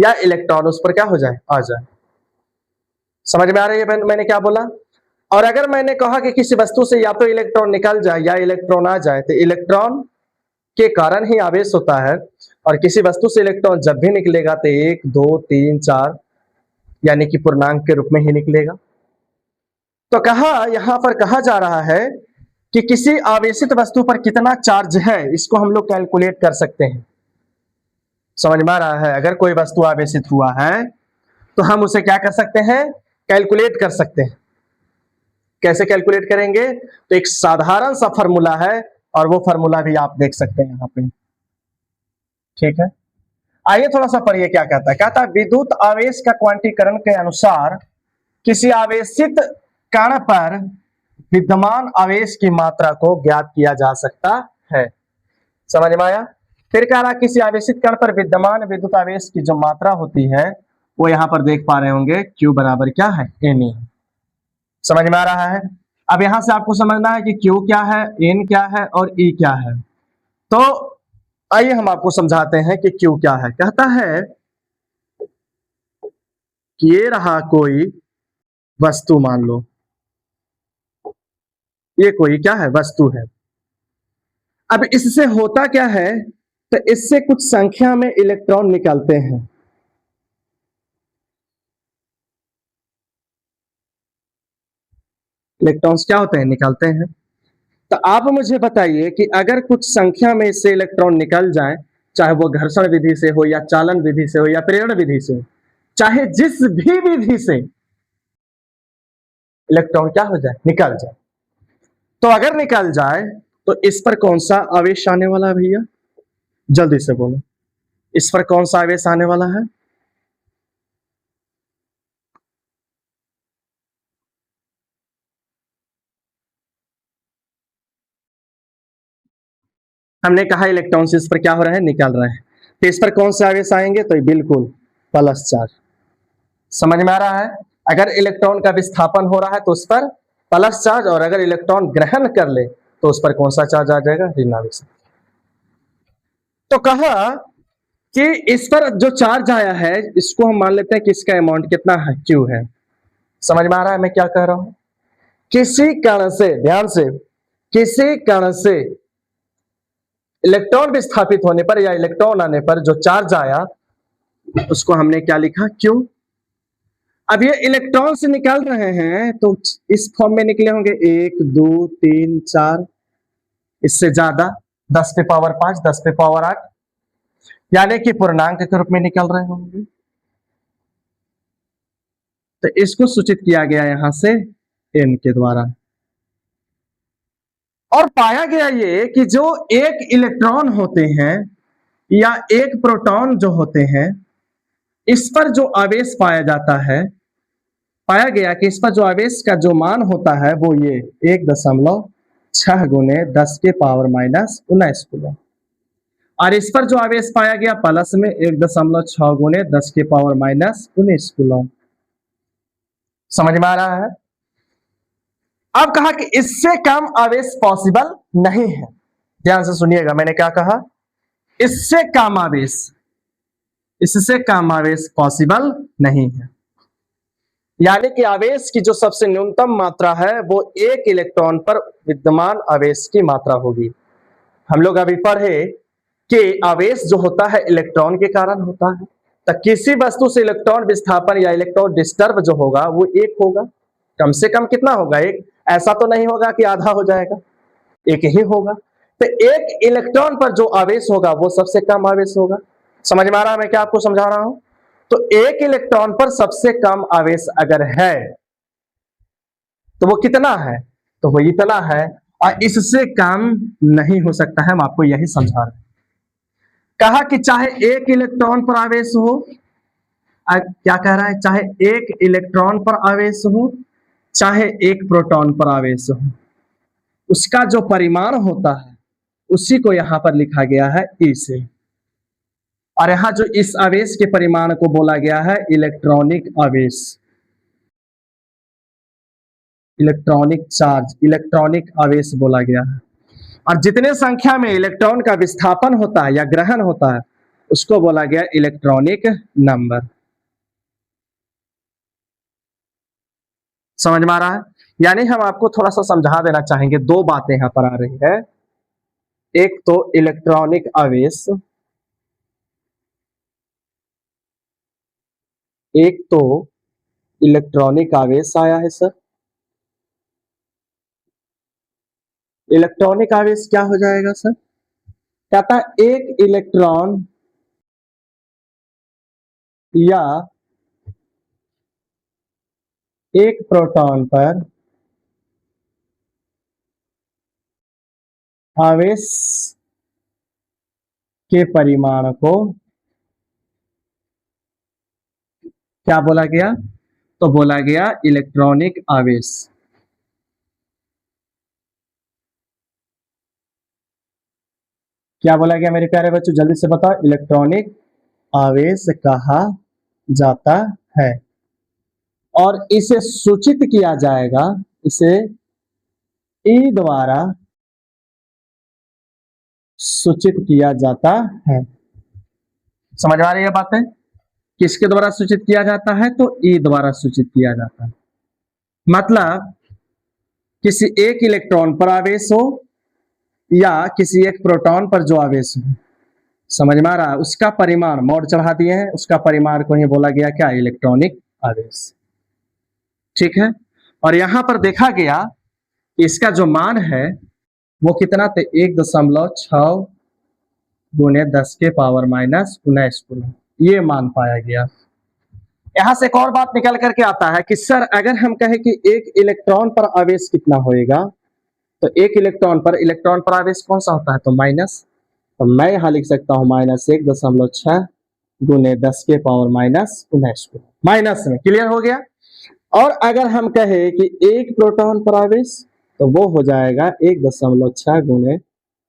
या इलेक्ट्रॉन उस पर क्या हो जाए, आ जाए। समझ में आ रही है मैंने क्या बोला? और अगर मैंने कहा कि किसी वस्तु से या तो इलेक्ट्रॉन निकल जाए या इलेक्ट्रॉन आ जाए, तो इलेक्ट्रॉन के कारण ही आवेश होता है, और किसी वस्तु से इलेक्ट्रॉन जब भी निकलेगा तो 1 2 3 4 यानी कि पूर्णांक के रूप में ही निकलेगा। तो यहां पर कहा जा रहा है कि किसी आवेशित वस्तु पर कितना चार्ज है, इसको हम लोग कैलकुलेट कर सकते हैं। समझ में आ रहा है? अगर कोई वस्तु आवेशित हुआ है तो हम उसे क्या कर सकते हैं, कैलकुलेट कर सकते हैं। कैसे कैलकुलेट करेंगे? तो एक साधारण सा फॉर्मूला है, और वो फॉर्मूला भी आप देख सकते हैं यहाँ पे। ठीक है, आइए थोड़ा सा पढ़िए क्या कहता है। कहता है विद्युत आवेश का क्वांटीकरण के अनुसार किसी आवेशित कण पर विद्यमान आवेश की मात्रा को ज्ञात किया जा सकता है। समझ में आया? फिर कह रहा किसी आवेशित कण पर विद्यमान विद्युत आवेश की जो मात्रा होती है वो यहां पर देख पा रहे होंगे, Q बराबर क्या है, Ne। समझ में आ रहा है? अब यहां से आपको समझना है कि Q क्या है, N क्या है और E क्या है। तो आइए हम आपको समझाते हैं कि Q क्या है। कहता है कि ये रहा कोई वस्तु, मान लो ये कोई क्या है, वस्तु है। अब इससे होता क्या है, तो इससे कुछ संख्या में इलेक्ट्रॉन निकलते हैं। इलेक्ट्रॉन्स क्या होते हैं, निकलते हैं। तो आप मुझे बताइए कि अगर कुछ संख्या में इससे इलेक्ट्रॉन निकल जाए, चाहे वो घर्षण विधि से हो या चालन विधि से हो या प्रेरण विधि से हो, चाहे जिस भी विधि से इलेक्ट्रॉन क्या हो जाए, निकल जाए, तो अगर निकल जाए तो इस पर कौन सा आवेश आने वाला है भैया, जल्दी से बोलो, इस पर कौन सा आवेश आने वाला है? हमने कहा इलेक्ट्रॉन से इस पर क्या हो रहा है, निकल रहा है, तो इस पर कौन से आवेश आएंगे, तो बिल्कुल प्लस चार्ज। समझ में आ रहा है? अगर इलेक्ट्रॉन का विस्थापन हो रहा है तो उस पर प्लस चार्ज, और अगर इलेक्ट्रॉन ग्रहण कर ले तो उस पर कौन सा चार्ज आ जाएगा, ऋण आवेश। तो कहा कि इस पर जो चार्ज आया है इसको हम मान लेते हैं कि इसका अमाउंट कितना है, Q है। समझ में आ रहा है मैं क्या कह रहा हूं? किसी कण से, ध्यान से, किसी कण से इलेक्ट्रॉन विस्थापित होने पर या इलेक्ट्रॉन आने पर जो चार्ज आया उसको हमने क्या लिखा, Q। अब ये इलेक्ट्रॉन से निकल रहे हैं तो इस फॉर्म में निकले होंगे 1 2 3 4, इससे ज्यादा 10 पे पावर 5, 10 पे पावर 8, यानी कि पूर्णांक के रूप में निकल रहे होंगे। तो इसको सूचित किया गया यहां से N के द्वारा, और पाया गया ये कि जो एक इलेक्ट्रॉन होते हैं या एक प्रोटॉन जो होते हैं, इस पर जो आवेश पाया जाता है, पाया गया कि इस पर जो आवेश का जो मान होता है वो ये 1.6 गुने 10 के पावर माइनस 19 कूलम, और इस पर जो आवेश पाया गया प्लस में 1.6 गुने 10 के पावर माइनस 19 कूलम। समझ में आ रहा है? अब कहा कि इससे कम आवेश पॉसिबल नहीं है। ध्यान से सुनिएगा मैंने क्या कहा, इससे कम आवेश, इससे कम आवेश पॉसिबल नहीं है। यानी कि आवेश की जो सबसे न्यूनतम मात्रा है वो एक इलेक्ट्रॉन पर विद्यमान आवेश की मात्रा होगी। हम लोग अभी पढ़े कि आवेश जो होता है इलेक्ट्रॉन के कारण होता है, तो किसी वस्तु से इलेक्ट्रॉन विस्थापन या इलेक्ट्रॉन डिस्टर्ब जो होगा वो एक होगा। कम से कम कितना होगा, एक। ऐसा तो नहीं होगा कि आधा हो जाएगा, एक ही होगा। तो एक इलेक्ट्रॉन पर जो आवेश होगा वो सबसे कम आवेश होगा। समझ में आ रहा है मैं क्या आपको समझा रहा हूं? तो एक इलेक्ट्रॉन पर सबसे कम आवेश अगर है तो वो कितना है, तो वो इतना है, और इससे कम नहीं हो सकता है। हम आपको यही समझा रहे हैं। कहा कि चाहे एक इलेक्ट्रॉन पर आवेश हो, क्या कह रहा है, चाहे एक इलेक्ट्रॉन पर आवेश हो चाहे एक प्रोटॉन पर आवेश हो, उसका जो परिमाण होता है उसी को यहां पर लिखा गया है E से, और यहां जो इस आवेश के परिमाण को बोला गया है इलेक्ट्रॉनिक आवेश, इलेक्ट्रॉनिक चार्ज, इलेक्ट्रॉनिक आवेश बोला गया है। और जितने संख्या में इलेक्ट्रॉन का विस्थापन होता है या ग्रहण होता है उसको बोला गया इलेक्ट्रॉनिक नंबर। समझ में आ रहा है? यानी हम आपको थोड़ा सा समझा देना चाहेंगे, दो बातें यहां पर आ रही है। एक तो इलेक्ट्रॉनिक आवेश, एक तो इलेक्ट्रॉनिक आवेश आया है सर। इलेक्ट्रॉनिक आवेश क्या हो जाएगा सर? कहता है एक इलेक्ट्रॉन या एक प्रोटॉन पर आवेश के परिमाण को क्या बोला गया? तो बोला गया इलेक्ट्रॉनिक आवेश। क्या बोला गया मेरे प्यारे बच्चों, जल्दी से बताओ। इलेक्ट्रॉनिक आवेश कहा जाता है और इसे सूचित किया जाएगा, इसे ई द्वारा सूचित किया जाता है। समझ आ रही है बातें? किसके द्वारा सूचित किया जाता है? तो ई द्वारा सूचित किया जाता है। मतलब किसी एक इलेक्ट्रॉन पर आवेश हो या किसी एक प्रोटॉन पर जो आवेश हो, समझ में आ रहा है, उसका परिमाण मोड चढ़ा दिए हैं, उसका परिमाण को ही बोला गया क्या? इलेक्ट्रॉनिक आवेश। ठीक है। और यहां पर देखा गया कि इसका जो मान है वो कितना थे? 1.6 गुने 10 के पावर माइनस 19 कूलम, ये मान पाया गया। यहां से एक और बात निकल करके आता है कि सर अगर हम कहें कि एक इलेक्ट्रॉन पर आवेश कितना होएगा, तो एक इलेक्ट्रॉन पर आवेश कौन सा होता है? तो माइनस। तो मैं यहां लिख सकता हूं -1.6 गुने 10 के पावर माइनस 19 को माइनस में। क्लियर हो गया? और अगर हम कहें कि एक प्रोटॉन पर आवेश, तो वो हो जाएगा 1.6 गुने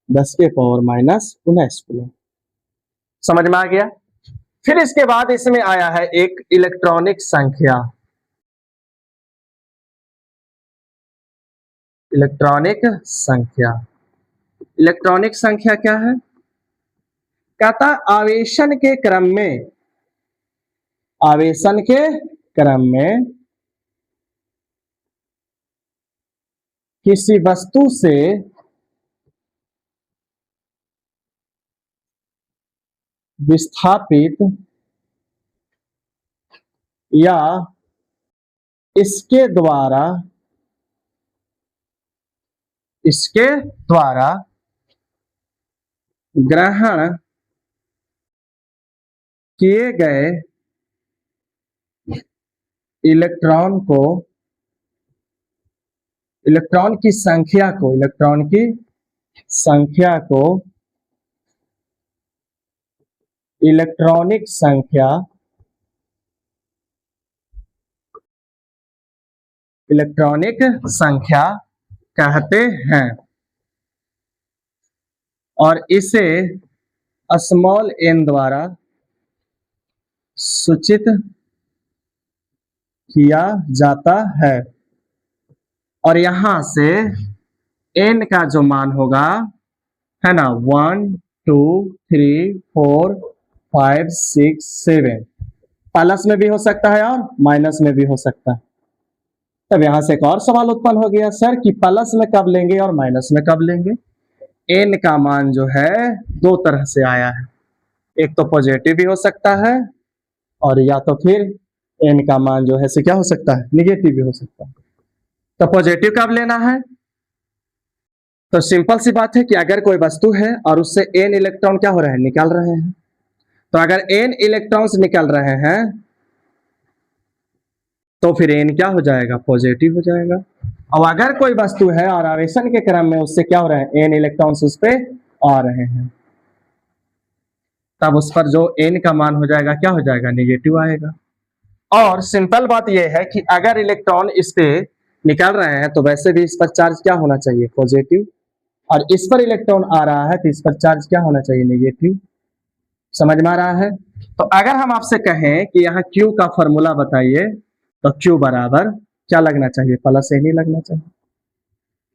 10 के पावर माइनस 19 को। समझ में आ गया? फिर इसके बाद इसमें आया है एक इलेक्ट्रॉनिक संख्या। इलेक्ट्रॉनिक संख्या, इलेक्ट्रॉनिक संख्या क्या है? कहता आवेशन के क्रम में, आवेशन के क्रम में किसी वस्तु से विस्थापित या इसके द्वारा ग्रहण किए गए इलेक्ट्रॉन को, इलेक्ट्रॉन की संख्या को इलेक्ट्रॉनिक संख्या, इलेक्ट्रॉनिक संख्या कहते हैं और इसे स्मॉल n द्वारा सूचित किया जाता है। और यहां से n का जो मान होगा है ना, 1 2 3 4 5 6 7, प्लस में भी हो सकता है और माइनस में भी हो सकता है। तब यहां से एक और सवाल उत्पन्न हो गया सर कि प्लस में कब लेंगे और माइनस में कब लेंगे? n का मान जो है दो तरह से आया है, एक तो पॉजिटिव भी हो सकता है और या तो फिर n का मान जो है से क्या हो सकता है? निगेटिव भी हो सकता है। तो पॉजिटिव कब लेना है? तो सिंपल सी बात है कि अगर कोई वस्तु है और उससे n इलेक्ट्रॉन क्या हो रहे हैं? निकल रहे हैं। तो अगर n इलेक्ट्रॉन्स निकल रहे हैं तो फिर n क्या हो जाएगा? पॉजिटिव हो जाएगा। अब अगर कोई वस्तु है और आवेशन के क्रम में उससे क्या हो रहा है? n इलेक्ट्रॉन्स उस पे आ रहे हैं, तब उस पर जो n का मान हो जाएगा क्या हो जाएगा? निगेटिव आएगा। और सिंपल बात यह है कि अगर इलेक्ट्रॉन इस पे निकल रहे हैं तो वैसे भी इस पर चार्ज क्या होना चाहिए? पॉजिटिव। और इस पर इलेक्ट्रॉन आ रहा है तो इस पर चार्ज क्या होना चाहिए? नेगेटिव। समझ में आ रहा है? तो अगर हम आपसे कहें कि यहाँ Q का फॉर्मूला बताइए, तो Q बराबर क्या लगना चाहिए? प्लस n ही लगना चाहिए।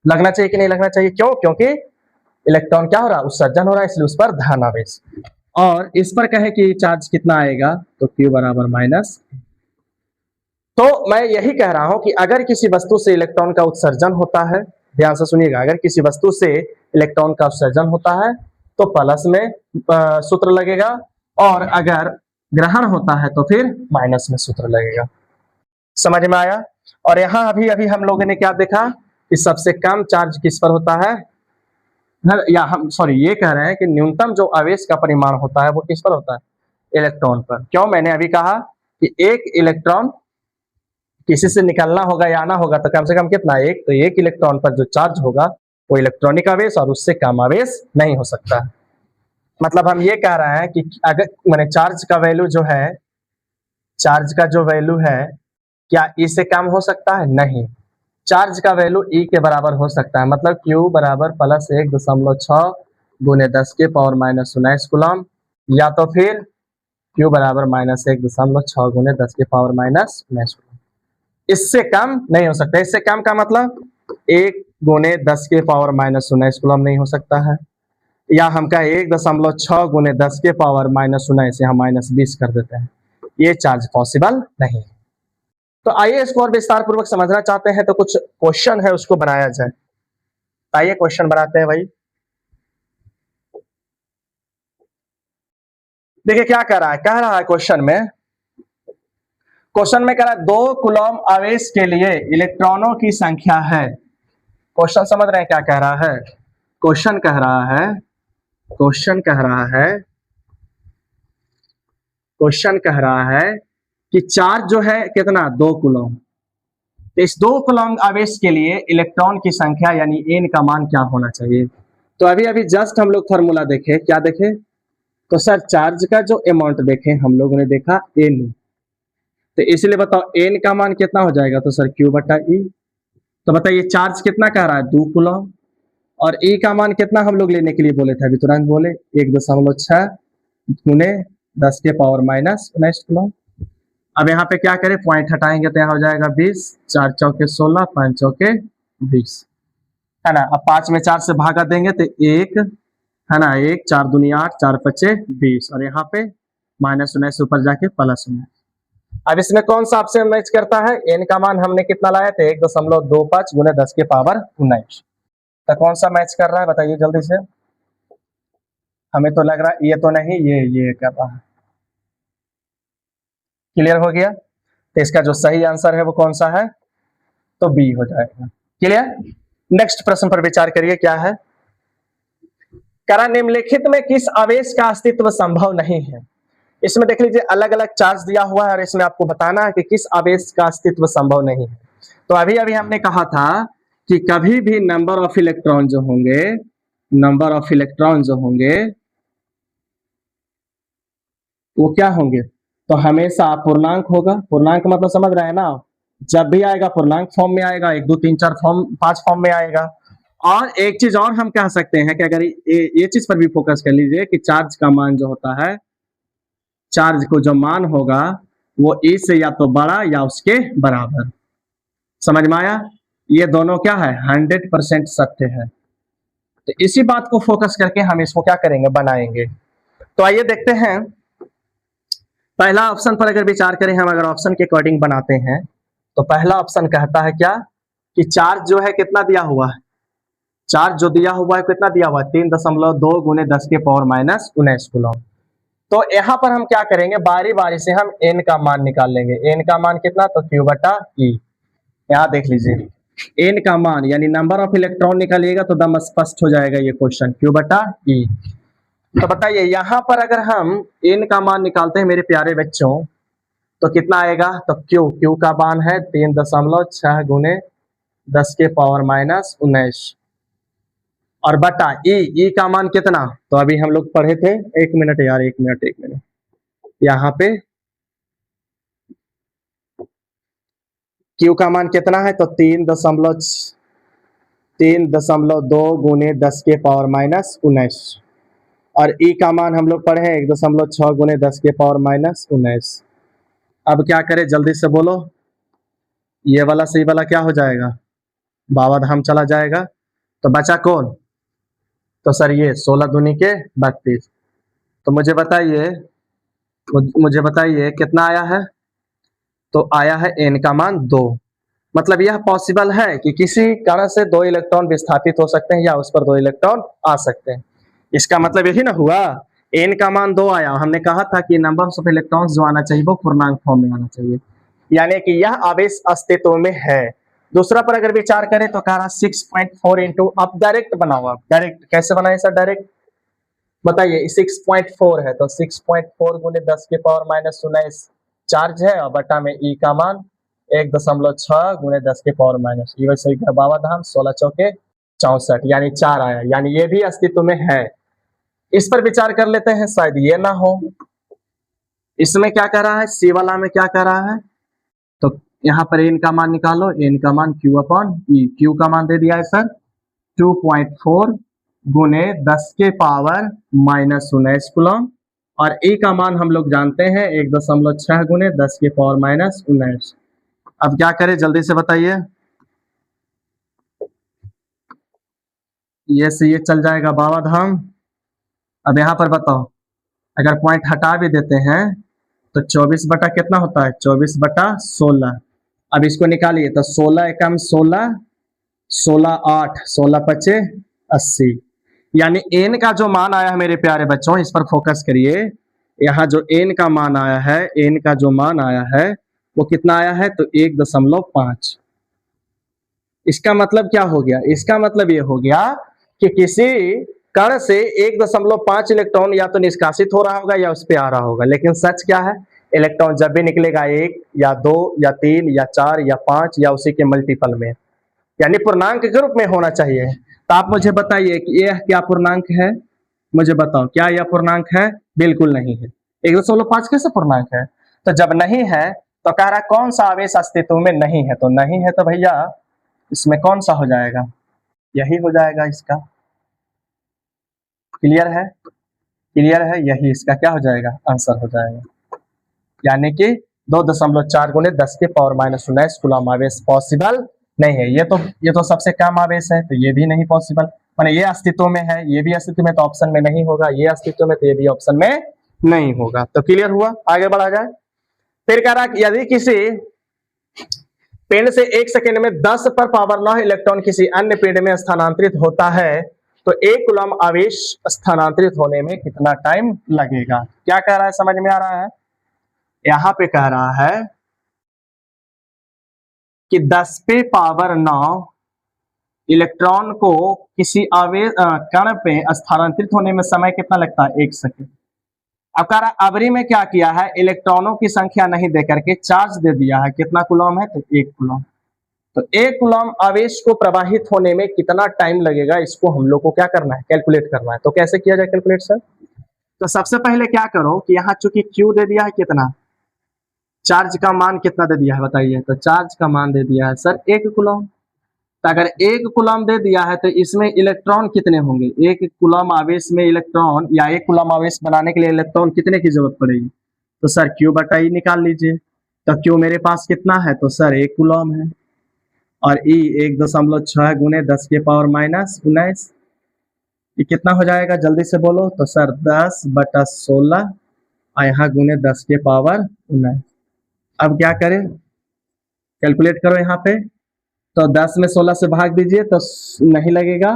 लगना चाहिए कि नहीं लगना चाहिए? क्यों? क्योंकि इलेक्ट्रॉन क्या हो रहा है? उत्सर्जन हो रहा है, इसलिए उस पर धन आवेश। और इस पर कहे कि चार्ज कितना आएगा तो Q बराबर माइनस। तो मैं यही कह रहा हूं कि अगर किसी वस्तु से इलेक्ट्रॉन का उत्सर्जन होता है, ध्यान से सुनिएगा, अगर किसी वस्तु से इलेक्ट्रॉन का उत्सर्जन होता है तो प्लस में सूत्र लगेगा, और अगर ग्रहण होता है तो फिर माइनस में सूत्र लगेगा। समझ में आया? और यहाँ अभी अभी हम लोगों ने क्या देखा कि सबसे कम चार्ज किस पर होता है, या हम सॉरी ये कह रहे हैं कि न्यूनतम जो आवेश का परिमाण होता है वो किस पर होता है, इलेक्ट्रॉन पर। क्यों? मैंने अभी कहा कि एक इलेक्ट्रॉन किसी से निकलना होगा या आना होगा तो कम से कम कितना, एक, तो एक इलेक्ट्रॉन पर जो चार्ज होगा वो इलेक्ट्रॉनिक आवेश, और उससे कम आवेश नहीं हो सकता। मतलब हम ये कह रहे हैं कि अगर मैंने चार्ज का वैल्यू जो है, चार्ज का जो वैल्यू है क्या ई से कम हो सकता है? नहीं, चार्ज का वैल्यू ई के बराबर हो सकता है। मतलब Q बराबर प्लस 1.6 गुने 10 के पावर माइनस 19 कूलम, या तो फिर Q बराबर माइनस 1.6 गुने 10 के पावर माइनस 19 कूलम। इससे कम नहीं हो सकता। इससे कम का मतलब 1 गुने 10 के पावर माइनस 19 कूलम नहीं हो सकता है, या हम कहें 1.6 गुने 10 के पावर माइनस 19, यहाँ माइनस 20 कर देते हैं, ये चार्ज पॉसिबल नहीं। तो आइए इसको और विस्तार पूर्वक समझना चाहते हैं तो कुछ क्वेश्चन है उसको बनाया जाए। आइए क्वेश्चन बनाते हैं भाई। देखिए क्या कह रहा है, कह रहा है क्वेश्चन में कह रहा है 2 कूलम आवेश के लिए इलेक्ट्रॉनों की संख्या है। क्वेश्चन समझ रहे हैं क्या कह रहा है? क्वेश्चन कह रहा है क्वेश्चन कह रहा है कि चार्ज जो है कितना, 2 कूलम। तो इस 2 कूलम आवेश के लिए इलेक्ट्रॉन की संख्या यानी n का मान क्या होना चाहिए। तो अभी अभी जस्ट हम लोग फॉर्मूला देखे, क्या देखे, तो सर चार्ज का जो अमाउंट देखे हम लोगों ने देखा n, तो इसलिए बताओ n का मान कितना हो जाएगा, तो सर Q बटा E। तो बताइए चार्ज कितना कह रहा है, 2 कूलम, और E का मान कितना हम लोग लेने के लिए बोले थे, अभी तुरंत बोले 1.6 गुने 10 के पावर माइनस 19 कूलम। अब यहाँ पे क्या करें, पॉइंट हटाएंगे तो यहाँ हो जाएगा 20, 4 चौके 16, 5 चौके 20, है ना। अब 5 में 4 से भागा देंगे तो 1, है ना, 1, 4 दूनी 8, 4 पचे 20, और यहाँ पे माइनस 19 ऊपर जाके प्लस 19। अब इसमें कौन सा आपसे मैच करता है, n का मान हमने कितना लाया था, 1.25 गुने 10 के पावर 19, तो कौन सा मैच कर रहा है बताइए जल्दी से। हमें तो लग रहा है ये तो नहीं, ये कर रहा है। क्लियर हो गया? तो इसका जो सही आंसर है वो कौन सा है, तो बी हो जाएगा। क्लियर? नेक्स्ट प्रश्न पर विचार करिए, क्या है, करा निम्नलिखित में किस आवेश का अस्तित्व संभव नहीं है। इसमें देख लीजिए अलग अलग चार्ज दिया हुआ है और इसमें आपको बताना है कि किस आवेश का अस्तित्व संभव नहीं है। तो अभी अभी हमने कहा था कि कभी भी नंबर ऑफ इलेक्ट्रॉन जो होंगे वो क्या होंगे, तो हमेशा पूर्णांक होगा। पूर्णांक मतलब समझ रहे हैं ना, जब भी आएगा पूर्णांक फॉर्म में आएगा, 1 2 3 4 फॉर्म 5 फॉर्म में आएगा। और एक चीज और हम कह सकते हैं कि अगर ये चीज पर भी फोकस कर लीजिए कि चार्ज का मान जो होता है, चार्ज को जो मान होगा वो ई से या तो बड़ा या उसके बराबर। समझ में आया? ये दोनों क्या है, 100% सत्य है। तो इसी बात को फोकस करके हम इसको क्या करेंगे, बनाएंगे। तो आइए देखते हैं, पहला ऑप्शन पर अगर विचार करें, हम अगर ऑप्शन के अकॉर्डिंग बनाते हैं तो पहला ऑप्शन कहता है क्या, कि चार्ज जो है कितना दिया हुआ है, चार्ज जो दिया हुआ है कितना दिया हुआ है, 3.2 गुने 10 के पावर माइनस 19 कूलम। तो यहाँ पर हम क्या करेंगे, बारी बारी से हम n का मान निकाल लेंगे। n का मान कितना, तो Q बटा E। यहाँ देख लीजिए n का मान यानी नंबर ऑफ इलेक्ट्रॉन निकालिएगा तो दम स्पष्ट हो जाएगा ये क्वेश्चन, Q बटा E। तो बताइए यहाँ पर अगर हम n का मान निकालते हैं मेरे प्यारे बच्चों तो कितना आएगा, तो Q का मान है 3.6 गुने 10 के पावर माइनस 19, और बटा E का मान कितना, तो अभी हम लोग पढ़े थे, 1 मिनट यार, 1 मिनट यहाँ पे Q का मान कितना है, तो 3.2 गुने 10 के पावर माइनस 19, और E का मान हम लोग पढ़े 1.6 गुने 10 के पावर माइनस 19। अब क्या करें, जल्दी से बोलो, ये वाला से ये वाला क्या हो जाएगा, बाबाधाम चला जाएगा, तो बचा कौन, तो सर ये 16 दूनी के 32। तो मुझे बताइए कितना आया है। तो आया है n का मान 2। मतलब यह पॉसिबल है कि किसी कारण से 2 इलेक्ट्रॉन विस्थापित हो सकते हैं या उस पर 2 इलेक्ट्रॉन आ सकते हैं। इसका मतलब यही ना हुआ, n का मान 2 आया। हमने कहा था कि नंबर ऑफ इलेक्ट्रॉन्स जो आना चाहिए वो पूर्णांक फॉर्म में आना चाहिए, यानी कि यह आवेश अस्तित्व में है। दूसरा पर अगर विचार करें तो कह रहा 6.4 इंटू, आप डायरेक्ट बनाओ। आप डायरेक्ट कैसे बनाए सर? डायरेक्ट बताइए। 6.4 है तो 6.4 गुने 10 के पावर माइनस 19 चार्ज है, और बटा में ई का मान 1.6 गुने 10 के पावर माइनस, ये वैसे ही बाबा धाम 16 चौके 64, यानी 4 आया, यानी ये भी अस्तित्व में है। इस पर विचार कर लेते हैं, शायद ये ना हो। इसमें क्या कर रहा है, सी वाला में क्या कर रहा है, तो यहाँ पर एन का मान निकालो। एन का मान क्यू अपॉन ई, क्यू का मान दे दिया है सर 2.4 गुने 10 के पावर माइनस 19 कूलम, और ई का मान हम लोग जानते हैं 1.6 गुने 10 के पावर माइनस 19। अब क्या करें जल्दी से बताइए। ये से ये चल जाएगा बाबा धाम। अब यहाँ पर बताओ, अगर पॉइंट हटा भी देते हैं तो 24 बटा कितना होता है, 24 बटा 16। अब इसको निकालिए तो 16 एकम 16, 16 8, 16 पचे 80, यानी n का जो मान आया है मेरे प्यारे बच्चों, इस पर फोकस करिए। यहाँ जो n का मान आया है, n का जो मान आया है वो कितना आया है, तो 1.5। इसका मतलब क्या हो गया, इसका मतलब ये हो गया कि किसी कण से 1.5 इलेक्ट्रॉन या तो निष्कासित हो रहा होगा या उस पर आ रहा होगा। लेकिन सच क्या है, इलेक्ट्रॉन जब भी निकलेगा 1 या 2 या 3 या 4 या 5 या उसी के मल्टीपल में, यानी पूर्णांक के रूप में होना चाहिए। तो आप मुझे बताइए कि यह क्या पूर्णांक है, मुझे बताओ क्या यह पूर्णांक है? बिल्कुल नहीं है। 1.5 कैसे पूर्णांक है? तो जब नहीं है तो कह रहा कौन सा आवेश अस्तित्व में नहीं है, तो नहीं है तो भैया इसमें कौन सा हो जाएगा, यही हो जाएगा इसका। क्लियर है? क्लियर है, यही इसका क्या हो जाएगा, आंसर हो जाएगा। यानी कि 2.4 गुने 10 के पावर माइनस 19 कूलम आवेश पॉसिबल नहीं है। ये तो सबसे कम आवेश है, तो ये भी नहीं पॉसिबल। माने ये अस्तित्व में है, ये भी अस्तित्व में, तो ऑप्शन में नहीं होगा। ये अस्तित्व में तो ये भी ऑप्शन में नहीं होगा। तो क्लियर हुआ, आगे बढ़ा जाए। फिर कह रहा यदि किसी पिंड से 1 सेकेंड में 10 पर पावर 9 इलेक्ट्रॉन किसी अन्य पिंड में स्थानांतरित होता है तो 1 कूलम आवेश स्थानांतरित होने में कितना टाइम लगेगा? क्या कह रहा है, समझ में आ रहा है? यहां पे कह रहा है कि 10 पे पावर 9 इलेक्ट्रॉन को किसी आवेश कण पे स्थानांतरित होने में समय कितना लगता है, 1 सेकेंड। अब कह रहा अबरी में क्या किया है, इलेक्ट्रॉनों की संख्या नहीं देकर के चार्ज दे दिया है। कितना कूलम है, तो 1 कूलम। तो 1 कूलम आवेश को प्रवाहित होने में कितना टाइम लगेगा, इसको हम लोग को क्या करना है, कैलकुलेट करना है। तो कैसे किया जाए कैलकुलेट सर? तो सबसे पहले क्या करो कि यहाँ चूंकि Q दे दिया है कितना, चार्ज का मान कितना दे दिया है बताइए, तो चार्ज का मान दे दिया है सर 1 कूलम। तो अगर 1 कूलम दे दिया है तो इसमें इलेक्ट्रॉन कितने होंगे, 1 कूलम आवेश में इलेक्ट्रॉन, या 1 कूलम आवेश बनाने के लिए इलेक्ट्रॉन कितने की जरूरत पड़ेगी, तो सर Q बटा E निकाल लीजिए। तो Q मेरे पास कितना है, तो सर 1 कूलम है, और E 1.6 गुने 10 के पावर माइनस 19, ये कितना हो जाएगा जल्दी से बोलो, तो सर 10 बटा 16 और यहाँ गुने 10 के पावर 19। अब क्या करें, कैलकुलेट करो यहाँ पे। तो 10 में 16 से भाग दीजिए तो नहीं लगेगा,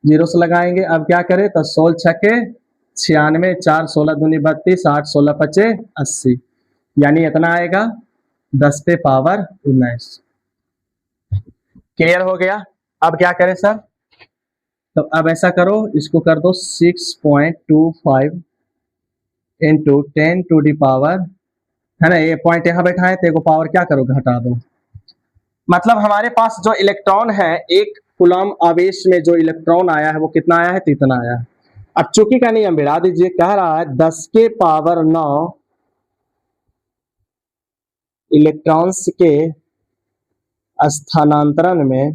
0 से लगाएंगे। अब क्या करें, तो 16 छके 96, 4 16 दूनी 32, 8 16 पचे 80, यानी इतना आएगा 10 पे पावर 19। क्लियर हो गया? अब क्या करें सर, तो अब ऐसा करो, इसको कर दो 6.25 इंटू 10 टू दी पावर, है ना, ये पॉइंट यहाँ बैठाए तो पावर क्या करो, घटा दो। मतलब हमारे पास जो इलेक्ट्रॉन है, 1 कूलम आवेश में जो इलेक्ट्रॉन आया है वो कितना आया है, तो इतना आया है। अब चूंकि का नियम बढ़ा दीजिए, कह रहा है 10 के पावर 9 इलेक्ट्रॉन्स के स्थानांतरण में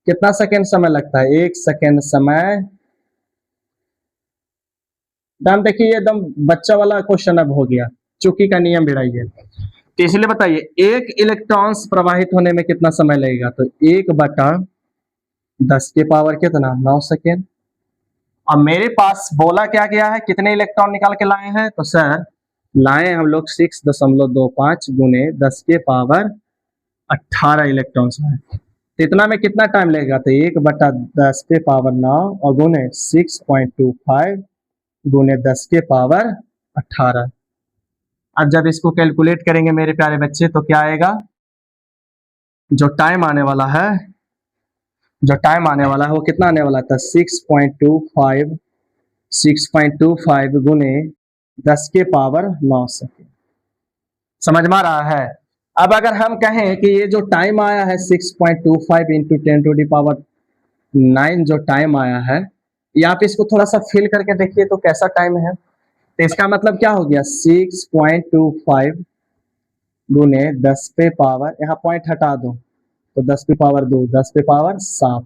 कितना सेकेंड समय लगता है, 1 सेकेंड समय। दाम देखिए, एकदम बच्चा वाला क्वेश्चन अब हो गया, चूंकि का नियम भिड़ाइए। तो इसलिए बताइए एक इलेक्ट्रॉन्स प्रवाहित होने में कितना समय लगेगा, तो 1/10 के पावर कितना 9 सेकेंड। अब मेरे पास बोला क्या गया है, कितने इलेक्ट्रॉन निकाल के लाए हैं, तो सर लाए हम लोग 6.25 गुने 10 के पावर 18 इलेक्ट्रॉन्स है। तो इतना में कितना टाइम लगेगा, तो 1/10 के पावर 9 और गुने 6.25 गुने 10 के पावर 18। अब जब इसको कैलकुलेट करेंगे मेरे प्यारे बच्चे तो क्या आएगा, जो टाइम आने वाला है वो कितना आने वाला था, 6.25 गुने 10 के पावर 9 सेकेंड। समझ में आ रहा है। अब अगर हम कहें कि ये जो टाइम आया है 6.25 इंटू 10⁻9 जो टाइम आया है, ये आप इसको थोड़ा सा फिल करके देखिए तो कैसा टाइम है। तो इसका मतलब क्या हो गया, 6.25 गुने 10 पे पावर, यहाँ पॉइंट हटा दो तो 10 पे पावर 2, 10 पे पावर 7,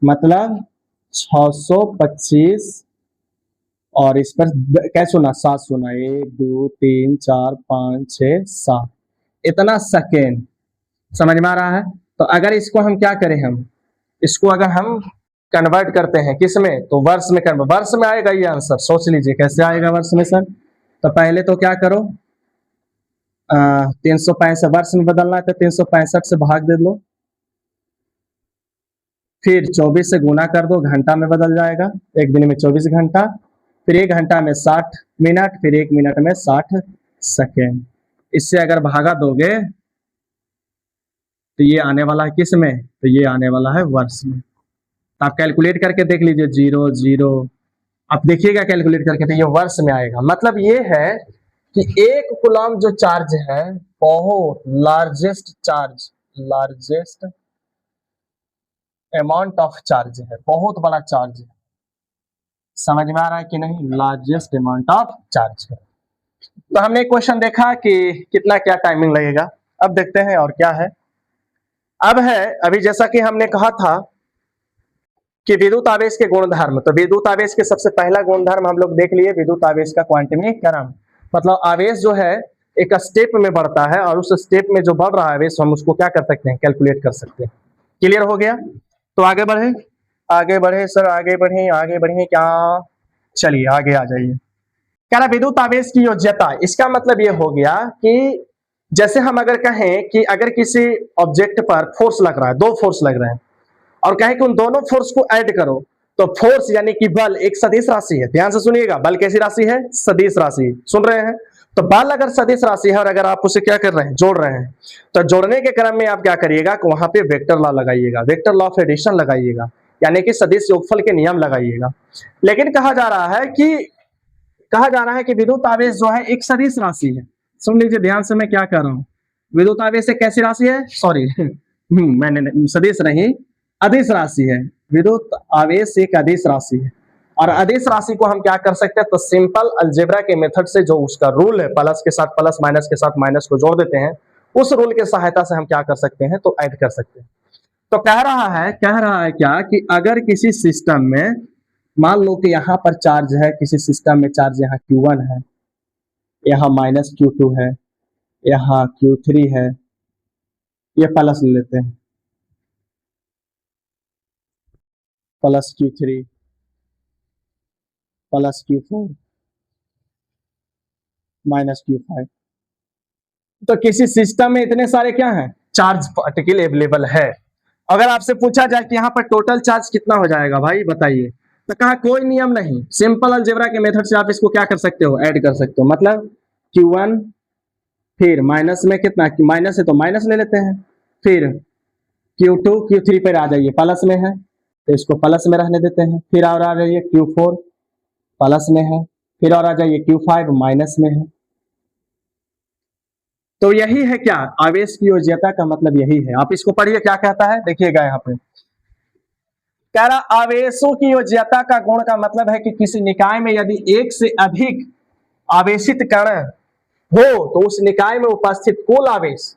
मतलब 625 और इस पर क्या सुना, 7 सुना, 1 2 3 4 5 6 7 इतना सेकेंड। समझ में आ रहा है। तो अगर इसको हम क्या करें, हम इसको अगर हम कन्वर्ट करते हैं किस में, तो वर्ष में कन्वर्ट, वर्ष में आएगा ये आंसर। सोच लीजिए कैसे आएगा वर्ष में सर। तो पहले तो क्या करो, 365 वर्ष में बदलना है तो 365 से भाग दे लो, फिर 24 से गुना कर दो, घंटा में बदल जाएगा, एक दिन में 24 घंटा, फिर 1 घंटा में 60 मिनट, फिर 1 मिनट में 60 सेकेंड। इससे अगर भागा दोगे तो ये आने वाला है किस में, तो ये आने वाला है वर्ष में। तो आप कैलकुलेट करके देख लीजिए, 0 0 आप देखिएगा कैलकुलेट करके तो ये वर्ष में आएगा। मतलब ये है कि 1 कूलम जो चार्ज है बहुत लार्जेस्ट अमाउंट ऑफ चार्ज है, बहुत बड़ा चार्ज है। समझ में आ रहा है कि नहीं, लार्जेस्ट अमाउंट ऑफ चार्ज है। तो हमने क्वेश्चन देखा कि कितना क्या टाइमिंग लगेगा। अब देखते हैं और क्या है। अब है अभी जैसा कि हमने कहा था कि विद्युत आवेश के गुणधर्म, तो विद्युत आवेश के सबसे पहला गुणधर्म हम लोग देख लिए, विद्युत आवेश का क्वांटमीकरण। मतलब आवेश जो है एक स्टेप में बढ़ता है और उस स्टेप में जो बढ़ रहा है आवेश, हम उसको क्या कर सकते हैं, कैलकुलेट कर सकते हैं। क्लियर हो गया। तो आगे बढ़े सर, आगे बढ़े क्या, चलिए आगे आ जाइए। कह रहा विद्युत आवेश की योज्यता, इसका मतलब ये हो गया कि जैसे हम अगर कहें कि अगर किसी ऑब्जेक्ट पर फोर्स लग रहा है, 2 फोर्स लग रहे हैं और कहें कि उन दोनों फोर्स को ऐड करो, तो फोर्स यानी कि बल एक सदिश राशि है। ध्यान से सुनिएगा, बल कैसी राशि है, सदिश राशि। सुन रहे हैं। तो बल अगर सदिश राशि है और अगर आप उसे क्या कर रहे हैं, जोड़ रहे हैं, तो जोड़ने के क्रम में आप क्या करिएगा कि वहां पे वेक्टर लॉ लगाइएगा, वेक्टर लॉ ऑफ एडिशन लगाइएगा, यानी कि सदिश योगफल के नियम लगाइएगा। लेकिन कहा जा रहा है कि विद्युत आवेश जो है एक सदिश राशि है। सुन लीजिए ध्यान से मैं क्या कर रहा हूं। विद्युत आवेश एक कैसी राशि है, सॉरी मैंने सदिश नहीं, अदिश राशि है। विद्युत आवेश एक अदिश राशि है और अदिश राशि को हम क्या कर सकते हैं, तो सिंपल अलजेब्रा के मेथड से जो उसका रूल है, प्लस के साथ प्लस, माइनस के साथ माइनस को जोड़ देते हैं, उस रूल के सहायता से हम क्या कर सकते हैं, तो ऐड कर सकते हैं। तो कह रहा है क्या कि अगर किसी सिस्टम में मान लो कि यहाँ पर चार्ज है, किसी सिस्टम में चार्ज यहाँ Q1 है, यहाँ -Q2 है, यहाँ Q3 है, ये प्लस ले लेते हैं, plus Q3 plus Q4 minus Q5। तो किसी सिस्टम में इतने सारे क्या हैं, चार्ज पार्टिकल अवेलेबल है। अगर आपसे पूछा जाए कि यहाँ पर टोटल चार्ज कितना हो जाएगा भाई बताइए, तो कहा कोई नियम नहीं, सिंपल अलजेब्रा के मेथड से आप इसको क्या कर सकते हो, ऐड कर सकते हो। मतलब Q1 फिर माइनस में कितना, माइनस है तो माइनस ले लेते हैं, फिर Q2 Q3 पर आ जाइए, प्लस में है तो इसको प्लस में रहने देते हैं, फिर और आ जाइए Q4 प्लस में है, फिर और आ जाइए Q5 माइनस में है। तो यही है क्या, आवेश की योज्यता का मतलब यही है। आप इसको पढ़िए क्या कहता है, देखिएगा यहाँ पे कह रहा आवेशों की योज्यता का गुण का मतलब है कि किसी निकाय में यदि एक से अधिक आवेशित कण हो तो उस निकाय में उपस्थित कुल आवेश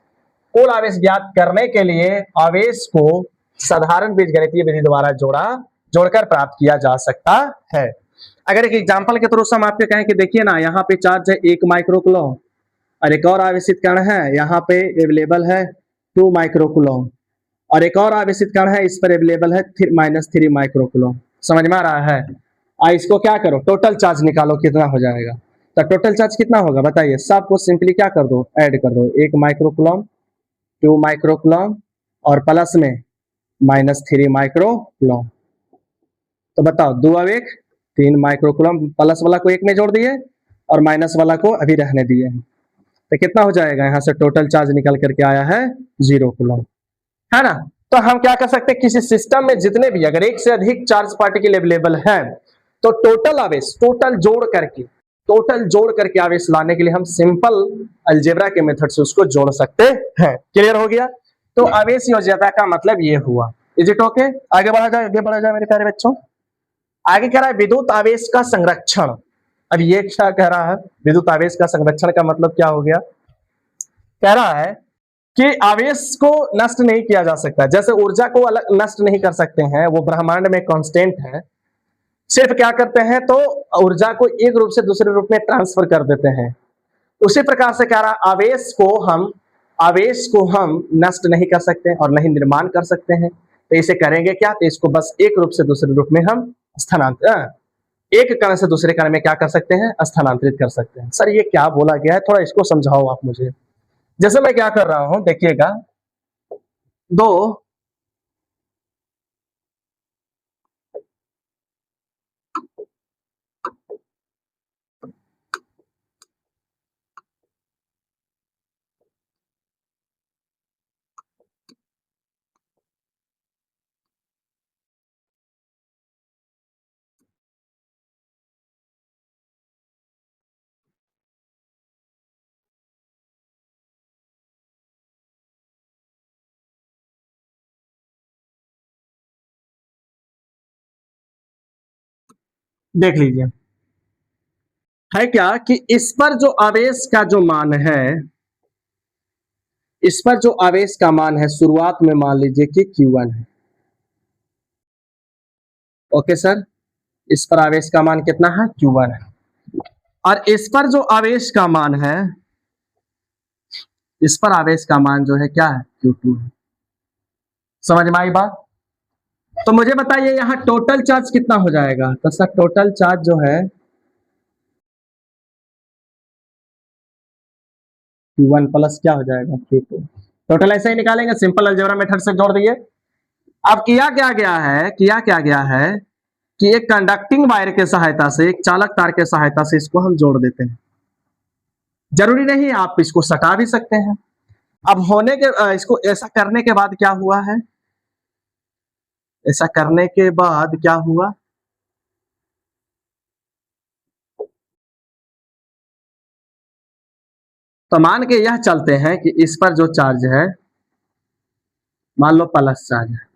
ज्ञात करने के लिए आवेश को साधारण बीजगणितीय विधि द्वारा जोड़कर प्राप्त किया जा सकता है। अगर एक एग्जांपल के थ्रू हम आपके कहें कि देखिए ना, यहाँ पे चार्ज है 1 माइक्रो कूलम, और एक और आवेशित कण है, यहाँ पे अवेलेबल है 2 माइक्रोकूलम, और एक और आवेशित कण है, इस पर अवेलेबल है -3 माइक्रोकूलम। समझ में आ रहा है? इसको क्या करो, टोटल चार्ज निकालो कितना हो जाएगा। तो टोटल चार्ज कितना होगा बताइए, सबको सिंपली क्या कर दो, ऐड कर दो, 1 माइक्रोकूलम, 2 माइक्रोकूलम और प्लस में -3 माइक्रोकूलम। तो बताओ 2 और 1 3 माइक्रोकूलम, प्लस वाला को 1 में जोड़ दिए और माइनस वाला को अभी रहने दिए। तो कितना हो जाएगा, यहाँ से टोटल चार्ज निकल करके आया है 0 कूलम, है ना। तो हम क्या कर सकते हैं, किसी सिस्टम में जितने भी अगर एक से अधिक चार्ज पार्टिकल अवेलेबल है तो टोटल आवेश, टोटल जोड़ करके आवेश लाने के लिए हम सिंपल अलजेब्रा के मेथड से उसको जोड़ सकते हैं। क्लियर हो गया? तो आवेश योज्यता का मतलब ये हुआ। Is it okay? आगे बढ़ा जाए मेरे प्यारे बच्चों। आगे कह रहा है विद्युत आवेश का संरक्षण। अब ये क्या कह रहा है, विद्युत आवेश का संरक्षण का मतलब क्या हो गया? कह रहा है कि आवेश को नष्ट नहीं किया जा सकता, जैसे ऊर्जा को अलग नष्ट नहीं कर सकते हैं, वो ब्रह्मांड में कांस्टेंट है। सिर्फ क्या करते हैं, तो ऊर्जा को एक रूप से दूसरे रूप में ट्रांसफर कर देते हैं। उसी प्रकार से कह रहा आवेश को हम नष्ट नहीं कर सकते और नहीं निर्माण कर सकते हैं। तो इसे करेंगे क्या, तो इसको बस एक रूप से दूसरे रूप में हम एक कण से दूसरे कण में क्या कर सकते हैं, स्थानांतरित कर सकते हैं। सर ये क्या बोला गया है, थोड़ा इसको समझाओ आप मुझे। जैसे मैं क्या कर रहा हूं, देखिएगा, दो देख लीजिए, है क्या कि इस पर जो आवेश का जो मान है, इस पर जो आवेश का मान है शुरुआत में मान लीजिए कि Q1 है। ओके सर, इस पर आवेश का मान कितना है, Q1 है। और इस पर जो आवेश का मान है, इस पर आवेश का मान जो है क्या है, Q2 है। समझ में आई बात? तो मुझे बताइए यहाँ टोटल चार्ज कितना हो जाएगा। तो सर टोटल चार्ज जो है Q1 प्लस क्या हो जाएगा, Q2। टोटल ऐसे ही निकालेंगे, सिंपल अलजेब्रा मेथड से जोड़ दिए। अब किया क्या गया है कि एक कंडक्टिंग वायर के सहायता से, एक चालक तार के सहायता से इसको हम जोड़ देते हैं। जरूरी नहीं आप इसको सटा भी सकते हैं। अब इसको ऐसा करने के बाद क्या हुआ है, ऐसा करने के बाद क्या हुआ, तो मान के यह चलते हैं कि इस पर जो चार्ज है मान लो प्लस चार्ज है,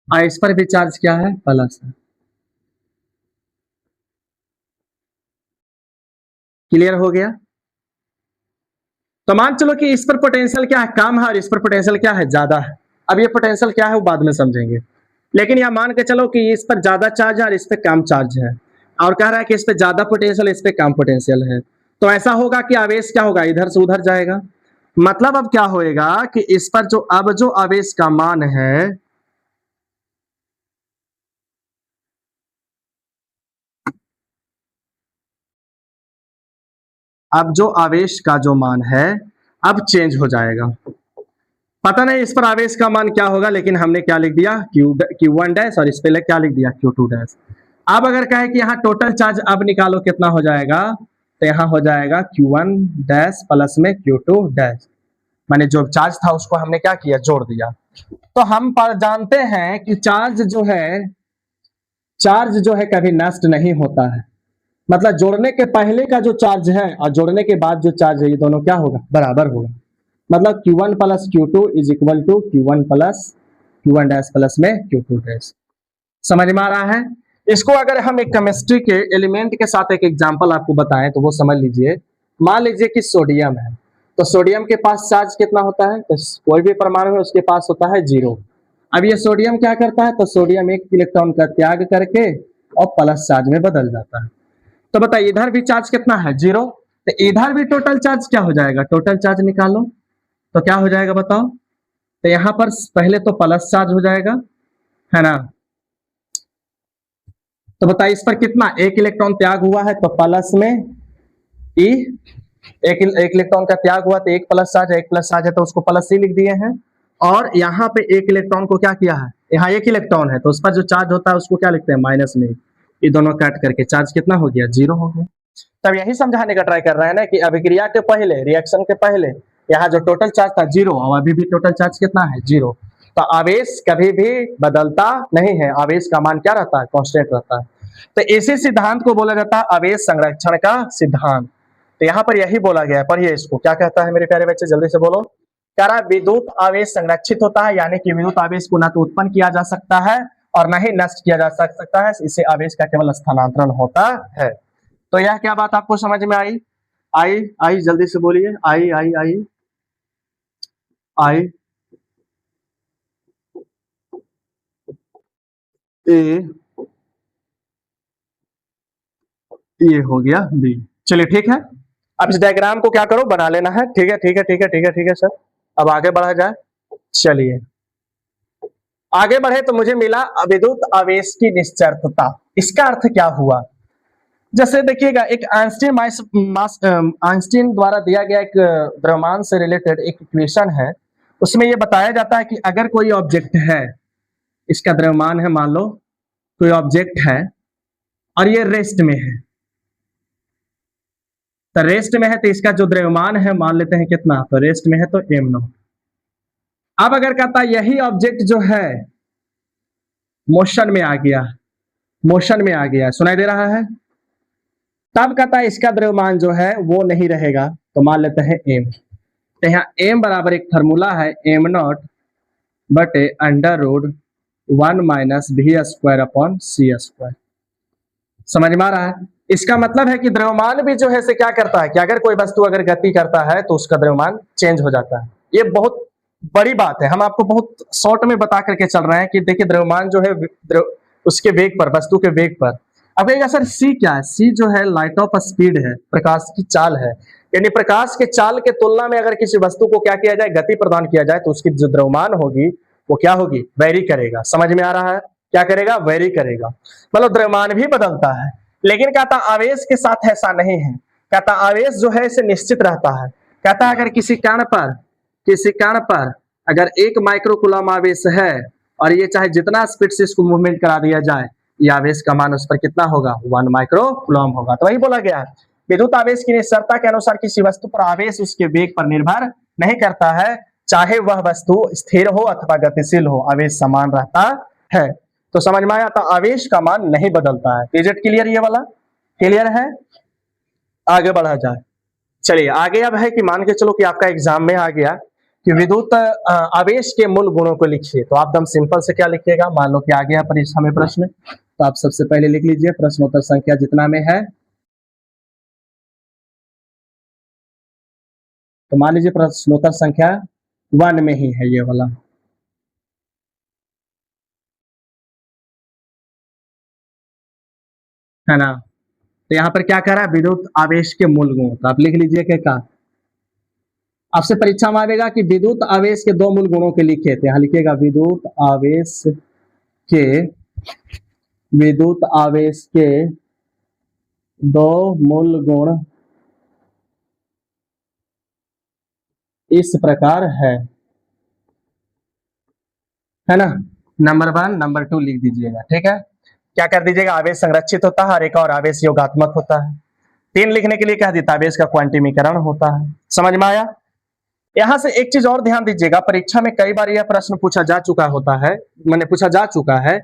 और इस पर भी चार्ज क्या है, प्लस है। क्लियर हो गया? तो मान चलो कि इस पर पोटेंशियल क्या है, कम है, और इस पर पोटेंशियल क्या है, ज्यादा है। अब ये पोटेंशियल क्या है वो बाद में समझेंगे, लेकिन यह मान के चलो कि इस पर ज्यादा चार्ज है और इस पर कम चार्ज है, और कह रहा है कि इस पे ज्यादा पोटेंशियल, इस पे कम पोटेंशियल है। तो ऐसा होगा कि आवेश क्या होगा, इधर से उधर जाएगा। मतलब अब क्या होएगा कि इस पर जो आवेश का मान है, अब जो आवेश का जो मान है अब चेंज हो जाएगा। पता नहीं इस पर आवेश का मान क्या होगा, लेकिन हमने क्या लिख दिया, Q1 डैश, और इस पे क्या लिख दिया, Q2 डैश। अब अगर कहे कि यहाँ टोटल चार्ज अब निकालो कितना हो जाएगा, तो यहाँ हो जाएगा Q1 डैश प्लस में Q2 डैश, माने जो चार्ज था उसको हमने क्या किया, जोड़ दिया। तो हम जानते हैं कि चार्ज जो है कभी नष्ट नहीं होता है। मतलब जोड़ने के पहले का जो चार्ज है और जोड़ने के बाद जो चार्ज है, ये दोनों क्या होगा, बराबर होगा। मतलब Q1 plus Q2 is equal to Q1 plus Q1 dash plus में Q2 डैश। समझ में आ रहा है? इसको अगर हम एक केमिस्ट्री के एलिमेंट के साथ एक एग्जांपल आपको बताएं तो वो समझ लीजिए। मान लीजिए कि सोडियम है, तो सोडियम के पास चार्ज कितना होता है, तो कोई भी परमाणु है उसके पास होता है 0। अब ये सोडियम क्या करता है, तो सोडियम एक इलेक्ट्रॉन का त्याग करके और प्लस चार्ज में बदल जाता है। तो बताइए इधर भी चार्ज कितना है, 0, तो इधर भी टोटल चार्ज क्या हो जाएगा, टोटल चार्ज निकालो तो क्या हो जाएगा बताओ। तो यहां पर पहले तो प्लस चार्ज हो जाएगा, है ना। तो बताइए इस पर कितना, एक इलेक्ट्रॉन त्याग हुआ है, तो प्लस में ई, एक इलेक्ट्रॉन का त्याग हुआ तो एक प्लस चार्ज है, एक प्लस चार्ज है तो उसको प्लस सी लिख दिए हैं। और यहाँ पे एक इलेक्ट्रॉन को क्या किया है, यहाँ एक इलेक्ट्रॉन है तो उस पर जो चार्ज होता है उसको क्या लिखते हैं, माइनस में। ये दोनों काट करके चार्ज कितना हो गया, 0 हो गया। तब यही समझाने का ट्राई कर रहे हैं ना कि अभिक्रिया के पहले, रिएक्शन के पहले यहाँ जो टोटल चार्ज था 0, और अभी भी टोटल चार्ज कितना है, 0। तो आवेश कभी भी बदलता नहीं है, आवेश का मान क्या रहता है, कांस्टेंट रहता है। तो इसी सिद्धांत को बोला जाता है आवेश संरक्षण का सिद्धांत। तो यहाँ पर यही बोला गया है, पढ़िए इसको क्या कहता है मेरे प्यारे बच्चे, जल्दी से बोलो। कह रहा विद्युत आवेश संरक्षित होता है, यानी कि विद्युत आवेश को न तो उत्पन्न किया जा सकता है और न ही नष्ट किया जा सकता है, इससे आवेश का केवल स्थानांतरण होता है। तो यह क्या बात आपको समझ में आई, आई जल्दी से बोलिए, आई आई आई आई ए, ये हो गया बी। चलिए ठीक है, अब इस डायग्राम को क्या करो, बना लेना है। ठीक है ठीक है ठीक है ठीक है ठीक है सर, अब आगे बढ़ा जाए। चलिए आगे बढ़े तो मुझे मिला विद्युत आवेश की निश्चरता। इसका अर्थ क्या हुआ, जैसे देखिएगा एक आइंस्टीन द्वारा दिया गया एक द्रव्यमान से रिलेटेड एक इक्वेशन है, उसमें यह बताया जाता है कि अगर कोई ऑब्जेक्ट है, इसका द्रव्यमान है, मान लो कोई ऑब्जेक्ट है और ये रेस्ट में है, तो रेस्ट में है तो इसका जो द्रव्यमान है मान लेते हैं कितना, तो रेस्ट में है तो m0। अब अगर कहता यही ऑब्जेक्ट जो है मोशन में आ गया, मोशन में आ गया, सुनाई दे रहा है, तब कहता है इसका द्रव्यमान जो है वो नहीं रहेगा, तो मान लेते हैं m। तो यहाँ m बराबर एक फार्मूला है m0 बटे under root 1 minus v square upon c square. समझ में आ रहा है, इसका मतलब है कि द्रव्यमान भी जो है से क्या करता है कि अगर कोई वस्तु अगर गति करता है तो उसका द्रव्यमान चेंज हो जाता है। ये बहुत बड़ी बात है, हम आपको बहुत शॉर्ट में बता करके चल रहे हैं कि देखिए द्रव्यमान जो है उसके वेग पर, वस्तु के वेग पर। अब कहेगा सर सी क्या है, सी जो है लाइट ऑफ स्पीड है, प्रकाश की चाल है, यानी प्रकाश के चाल के तुलना में अगर किसी वस्तु को क्या किया जाए, गति प्रदान किया जाए तो उसकी जो द्रव्यमान होगी वो क्या होगी, वेरी करेगा। समझ में आ रहा है, क्या करेगा, वेरी करेगा, मतलब द्रव्यमान भी बदलता है। लेकिन कहता आवेश के साथ ऐसा नहीं है, कहता आवेश जो है इसे निश्चित रहता है। कहता अगर किसी कण पर अगर 1 माइक्रोकूलम आवेश है और ये चाहे जितना स्पीड से इसको मूवमेंट करा दिया जाए, ये आवेश का मान उस पर कितना होगा, 1 माइक्रोकूलम होगा। तो वही बोला गया है विद्युत आवेश की निश्चरता के अनुसार किसी वस्तु पर आवेश उसके वेग पर निर्भर नहीं करता है, चाहे वह वस्तु स्थिर हो अथवा गतिशील हो, आवेश समान रहता है। तो समझ में आया, तो आवेश का मान नहीं बदलता है। इज इट क्लियर, ये वाला क्लियर है, आगे बढ़ा जाए। चलिए आगे अब है कि मान के चलो कि आपका एग्जाम में आ गया कि विद्युत आवेश के मूल गुणों को लिखिए, तो आप एकदम सिंपल से क्या लिखिएगा, मान लो कि आ गया परीक्षा में प्रश्न, तो आप सबसे पहले लिख लीजिए प्रश्नोत्तर संख्या जितना में है, तो मान लीजिए प्रश्नोत्तर संख्या 1 में ही है ये वाला, है ना। तो यहाँ पर क्या कह रहा है, विद्युत आवेश के मूल गुण, तो आप लिख लीजिए क्या, आपसे परीक्षा में आएगा कि विद्युत आवेश के 2 मूल गुणों के लिखे, तो यहाँ लिखिएगा के विद्युत आवेश के 2 मूल गुण इस प्रकार है ना। नंबर 1 नंबर 2 लिख दीजिएगा, ठीक है। क्या कर दीजिएगा, आवेश संरक्षित होता है और एक और आवेश योगात्मक होता है। 3 लिखने के लिए कह देता आवेश का क्वांटिमीकरण होता है। समझ में आया। यहां से एक चीज और ध्यान दीजिएगा, परीक्षा में कई बार यह प्रश्न पूछा जा चुका होता है, मैंने पूछा जा चुका है,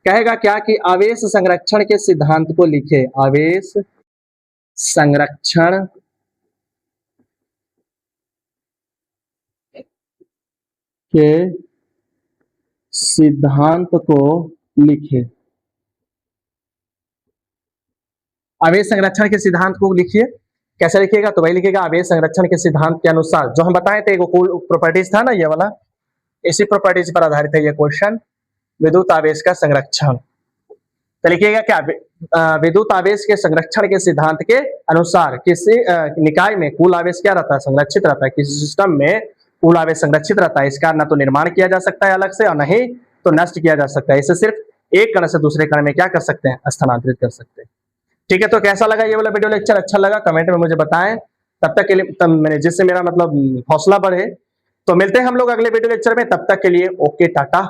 कहेगा क्या कि आवेश संरक्षण के सिद्धांत को लिखे, आवेश संरक्षण के सिद्धांत को लिखे। आवेश संरक्षण के सिद्धांत को लिखिए, कैसे लिखिएगा, तो वही लिखिएगा आवेश संरक्षण के सिद्धांत के अनुसार, जो हम बताए थे प्रॉपर्टीज था ना ये वाला, इसी प्रॉपर्टीज पर आधारित है ये क्वेश्चन, विद्युत आवेश का संरक्षण। तो लिखिएगा क्या, विद्युत आवेश के संरक्षण के सिद्धांत के अनुसार किसी निकाय में कुल आवेश क्या रहता है, संरक्षित रहता है। किसी सिस्टम में कुल आवेश संरक्षित रहता है, इसका ना तो निर्माण किया जा सकता है अलग से और न ही तो नष्ट किया जा सकता है। इसे सिर्फ एक कण से दूसरे कण में क्या कर सकते हैं, स्थानांतरित कर सकते हैं। ठीक है, तो कैसा लगा ये वाला वीडियो लेक्चर? अच्छा लगा कमेंट में मुझे बताएं। तब तक के लिए मैंने जिससे मेरा मतलब हौसला बढ़े। तो मिलते हैं हम लोग अगले वीडियो लेक्चर में, तब तक के लिए ओके टाटा।